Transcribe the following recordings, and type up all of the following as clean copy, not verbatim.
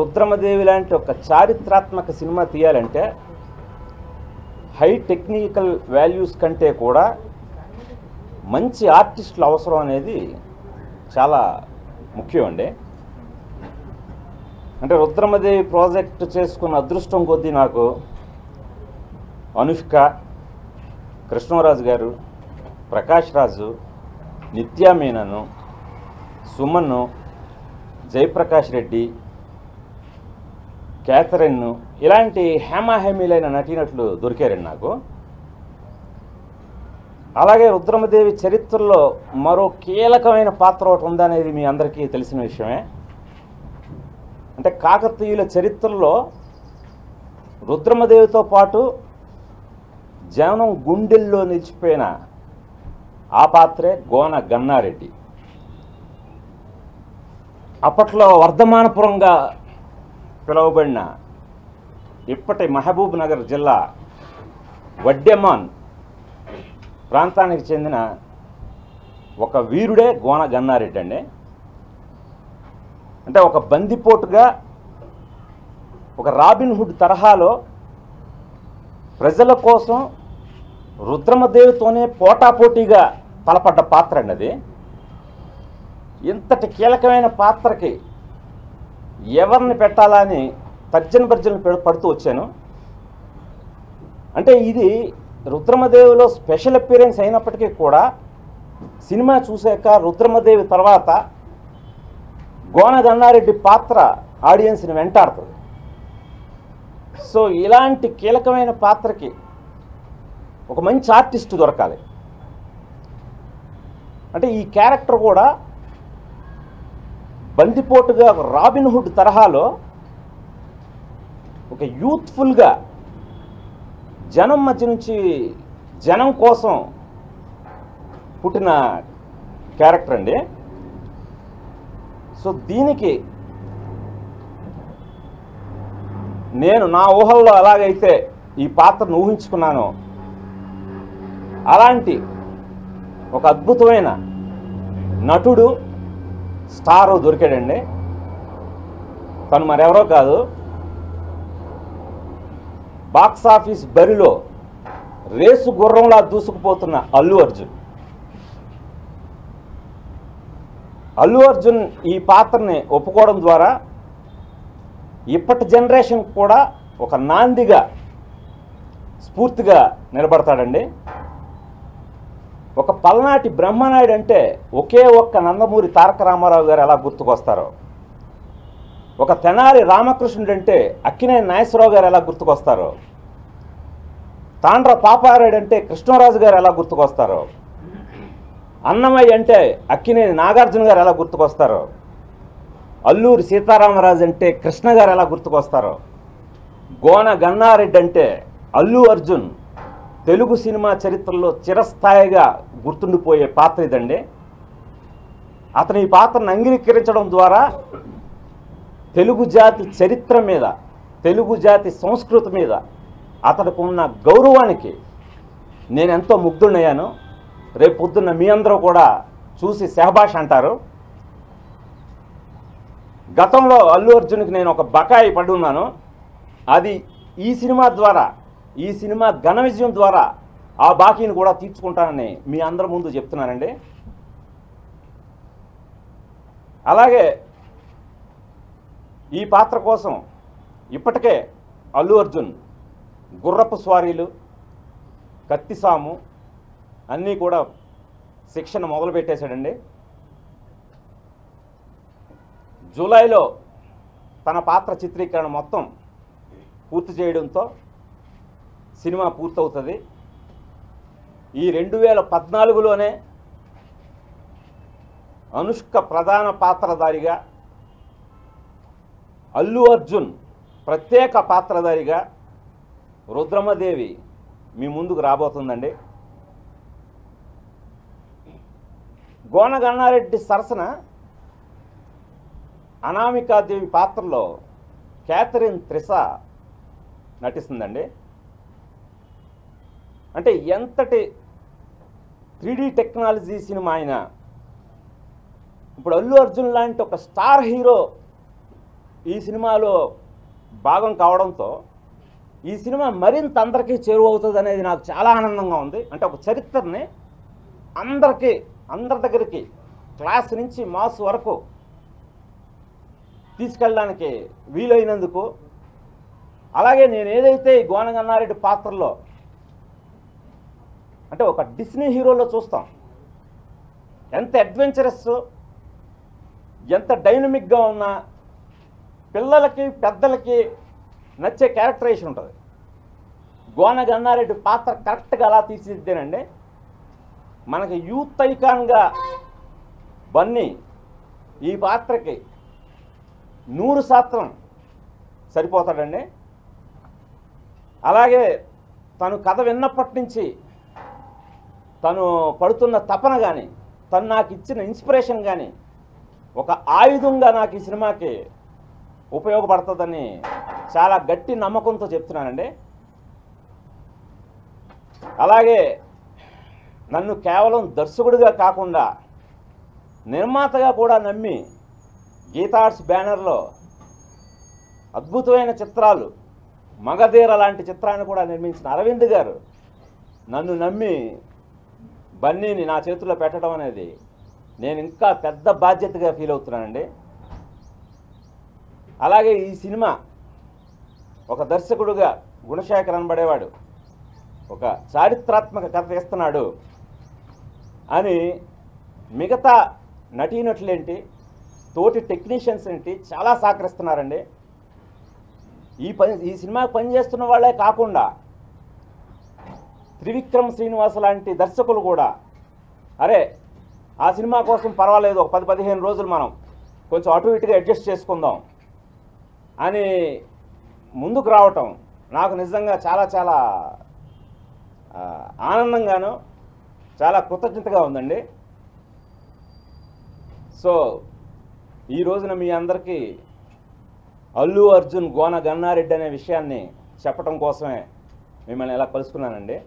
రుద్రమదేవి లాంటి ఒక చారిత్రాత్మక సినిమా తీయాలంటే హై టెక్నికల్ వాల్యూస్ కంటే కూడా మంచి ఆర్టిస్టులు అవసరం అనేది చాలా ముఖ్యం అండి. అంటే రుద్రమదేవి ప్రాజెక్ట్ చేసుకున్న అదృష్టం కొద్దీ నాకు అనుష్క, కృష్ణరాజు గారు, ప్రకాష్ రాజు, నిత్యా మీనన్, సుమన్, జయప్రకాష్ రెడ్డి, క్యాథరిన్ ఇలాంటి హేమాహేమీలైన నటీనటులు దొరికారండి నాకు. అలాగే రుద్రమదేవి చరిత్రలో మరో కీలకమైన పాత్ర ఒకటి ఉందనేది మీ అందరికీ తెలిసిన విషయమే. అంటే కాకతీయుల చరిత్రలో రుద్రమదేవితో పాటు జనం గుండెల్లో నిలిచిపోయిన ఆ పాత్రే గోన గన్నారెడ్డి. అప్పట్లో వర్ధమానపురంగా పిలువబడిన ఇప్పటి మహబూబ్ నగర్ జిల్లా వడ్డెమాన్ ప్రాంతానికి చెందిన ఒక వీరుడే గోన గన్నారెడ్డి అండి. అంటే ఒక బందిపోటుగా, ఒక రాబిన్హుడ్ తరహాలో ప్రజల కోసం రుద్రమదేవితోనే పోటాపోటీగా తలపడ్డ పాత్ర అండి అది. ఇంతటి కీలకమైన పాత్రకి ఎవరిని పెట్టాలని తర్జన పడుతూ వచ్చాను. అంటే ఇది రుద్రమదేవిలో స్పెషల్ అపియరెన్స్ అయినప్పటికీ కూడా సినిమా చూశాక రుద్రమదేవి తర్వాత గోన గన్నారెడ్డి పాత్ర ఆడియన్స్ని వెంటాడుతుంది. సో ఇలాంటి కీలకమైన పాత్రకి ఒక మంచి ఆర్టిస్ట్ దొరకాలి. అంటే ఈ క్యారెక్టర్ కూడా బందిపోటుగా రాబిన్హుడ్ తరహాలో ఒక యూత్ఫుల్గా జనం మధ్య నుంచి జనం కోసం పుట్టిన క్యారెక్టర్ అండి. సో దీనికి నేను నా ఊహల్లో ఎలాగైతే ఈ పాత్రను ఊహించుకున్నానో అలాంటి ఒక అద్భుతమైన నటుడు, స్టారు దొరికాడండి. తను మరెవరో కాదు, బాక్సాఫీస్ బరిలో రేసు గుర్రంలా దూసుకుపోతున్న అల్లు అర్జున్. అల్లు అర్జున్ ఈ పాత్రని ఒప్పుకోవడం ద్వారా ఇప్పటి జనరేషన్ కూడా ఒక నాందిగా, స్ఫూర్తిగా నిలబడతాడండి. ఒక పల్నాటి బ్రహ్మనాయుడు అంటే ఒకే ఒక్క నందమూరి తారక రామారావు గారు ఎలా గుర్తుకొస్తారో, ఒక తెనాలి రామకృష్ణుడు అంటే అక్కినేని నాగేశ్వరరావు గారు ఎలా గుర్తుకొస్తారో, తాండ్ర పాపారాయుడు అంటే కృష్ణరాజు గారు ఎలా గుర్తుకొస్తారో, అన్నమయ్య అంటే అక్కినేని నాగార్జున గారు ఎలా గుర్తుకొస్తారో, అల్లూరి సీతారామరాజు అంటే కృష్ణ గారు ఎలా గుర్తుకొస్తారో, గోన గన్నారెడ్డి అంటే అల్లు అర్జున్ తెలుగు సినిమా చరిత్రలో చిరస్థాయిగా గుర్తుండిపోయే పాత్ర ఇదండి. అతను ఈ పాత్రను అంగీకరించడం ద్వారా తెలుగు జాతి చరిత్ర మీద, తెలుగు జాతి సంస్కృతి మీద అతనికి ఉన్న గౌరవానికి నేను ఎంతో ముగ్ధుడయ్యాను. రేపు పొద్దున్న మీ అందరూ కూడా చూసి శహబాష్ అంటారు. గతంలో అల్లు అర్జున్కి నేను ఒక బకాయి పడి ఉన్నాను. అది ఈ సినిమా ద్వారా, ఈ సినిమా ఘన విజయం ద్వారా ఆ బాకీని కూడా తీర్చుకుంటానని మీ అందరి ముందు చెప్తున్నానండి. అలాగే ఈ పాత్ర కోసం ఇప్పటికే అల్లు అర్జున్ గుర్రపు స్వారీలు, కత్తిసాము అన్నీ కూడా శిక్షణ మొదలుపెట్టేశాడండి. జూలైలో తన పాత్ర చిత్రీకరణ మొత్తం పూర్తి చేయడంతో సినిమా పూర్తవుతుంది. ఈ 2014లోనే అనుష్క ప్రధాన పాత్రధారిగా, అల్లు అర్జున్ ప్రత్యేక పాత్రధారిగా రుద్రమదేవి మీ ముందుకు రాబోతుందండి. గోన గన్నారెడ్డి సరసన అనామికాదేవి పాత్రలో క్యాథరిన్ త్రిషా నటిస్తుందండి. అంటే ఎంతటి 3D టెక్నాలజీ సినిమా అయినా ఇప్పుడు అల్లు అర్జున్ లాంటి ఒక స్టార్ హీరో ఈ సినిమాలో భాగం కావడంతో ఈ సినిమా మరింత అందరికీ చేరువవుతుంది అనేది నాకు చాలా ఆనందంగా ఉంది. అంటే ఒక చరిత్రని అందరి దగ్గరికి క్లాస్ నుంచి మాస్ వరకు తీసుకెళ్ళడానికి వీలైనందుకు, అలాగే నేను ఏదైతే ఈ గోన గన్నారెడ్డి పాత్రలో అంటే ఒక డిస్నీ హీరోలో చూస్తాం ఎంత అడ్వెంచరస్, ఎంత డైనమిక్గా ఉన్న పిల్లలకి పెద్దలకి నచ్చే క్యారెక్టరైజేషన్ ఉంటుంది. గోన గన్నారెడ్డి పాత్ర కరెక్ట్గా అలా తీర్చిదిద్దేనండి. మనకి యూత్ ఐకాన్గా బన్నీ ఈ పాత్రకి 100% సరిపోతాడండి. అలాగే తను కథ విన్నప్పటి నుంచి తను పడుతున్న తపన కానీ, తను నాకు ఇచ్చిన ఇన్స్పిరేషన్ కానీ ఒక ఆయుధంగా నాకు ఈ సినిమాకి ఉపయోగపడుతుందని చాలా గట్టి నమ్మకంతో చెప్తున్నానండి. అలాగే నన్ను కేవలం దర్శకుడిగా కాకుండా నిర్మాతగా కూడా నమ్మి గీతా ఆర్ట్స్ బ్యానర్లో అద్భుతమైన చిత్రాలు, మగధీర లాంటి చిత్రాన్ని కూడా నిర్మించిన అరవింద్ గారు నన్ను నమ్మి బన్నీని నా చేతుల్లో పెట్టడం అనేది నేను ఇంకా పెద్ద బాధ్యతగా ఫీల్ అవుతున్నానండి. అలాగే ఈ సినిమా ఒక దర్శకుడుగా గుణశేఖర్ అనబడేవాడు ఒక చారిత్రాత్మక కథ తీస్తున్నాడు అని మిగతా నటీనటులేంటి, తోటి టెక్నీషియన్స్ ఏంటి చాలా సహకరిస్తున్నారండి. ఈ సినిమాకి పనిచేస్తున్న వాళ్ళే కాకుండా త్రివిక్రమ్ శ్రీనివాస్ లాంటి దర్శకులు కూడా అరే ఆ సినిమా కోసం పర్వాలేదు ఒక 10-15 రోజులు మనం కొంచెం అటు ఇటుగా అడ్జస్ట్ చేసుకుందాం అని ముందుకు రావటం నాకు నిజంగా చాలా చాలా ఆనందంగాను చాలా కృతజ్ఞతగా ఉందండి. సో ఈ రోజున మీ అందరికీ అల్లు అర్జున్ గోన గన్నారెడ్డి అనే విషయాన్ని చెప్పడం కోసమే మిమ్మల్ని ఎలా కలుసుకున్నానండి.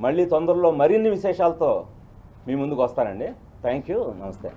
మళ్ళీ తొందరలో మరిన్ని విశేషాలతో మీ ముందుకు వస్తానండి. థ్యాంక్ యూ, నమస్తే.